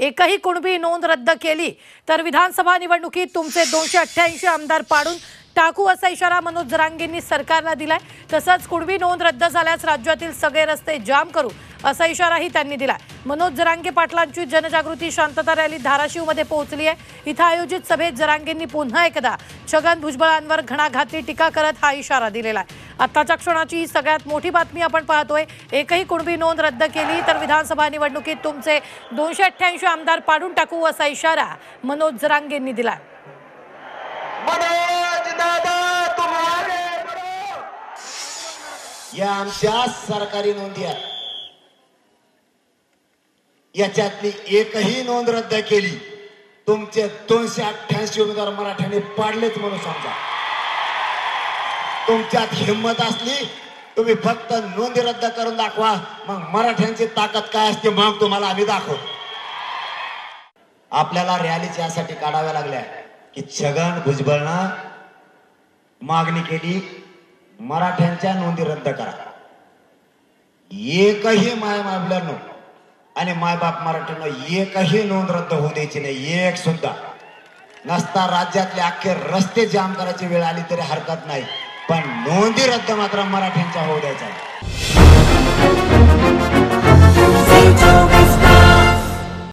एकही कुणबी नोंद रद्द केली तर विधानसभा निवडणुकीत तुमचे 288 आमदार पाडून टाकू असा इशारा मनोज जरांगेंनी सरकारला दिलाय। तसंच कुणबी नोंद रद्द झाल्यास राज्यातील सगळे रस्ते जाम करू असा इशाराही त्यांनी दिलाय। मनोज जरांगे पाटलांची जनजागृती शांतता रॅली धाराशिवमध्ये पोहोचली आहे। इथं आयोजित सभेत जरांगेंनी पुन्हा एकदा छगन भुजबळांवर घणाघाती टीका करत हा इशारा दिलेला आहे। आताच्या क्षणाची ही सगळ्यात मोठी बातमी आपण पाहतोय। एकही कुणबी नोंद रद्द केली तर विधानसभा निवडणुकीत तुमचे 288 आमदार पाडून टाकू असा इशारा मनोज जरांगेंनी दिलाय। मनोज दादा तुम्हारे या आमच्या सरकारी नोंदी आहेत, याच्यातली एकही नोंद रद्द केली तुमचे 288 उमेदवार मराठ्यांनी पाडलेच म्हणून समजा। तुमच्यात हिम्मत असली तुम्ही फक्त नोंदी रद्द करून दाखवा, मग मराठ्यांची ताकद काय असते मग तुम्हाला आम्ही दाखवू। आपल्याला रॅलीच यासाठी काढाव्या लागल्या की छगन भुजबळनं मागणी केली मराठ्यांच्या नोंदी रद्द करा। एकही मायबापांनो आणि मायबाप मराठ्यांनो एकही नोंद रद्द होऊ द्यायची नाही, एक सुद्धा नसता। राज्यातले अख्खे रस्ते जाम करायची वेळ आली तरी हरकत नाही, पण नोंदी रद्द मात्र मराठ्यांच्या होऊ द्यायचा।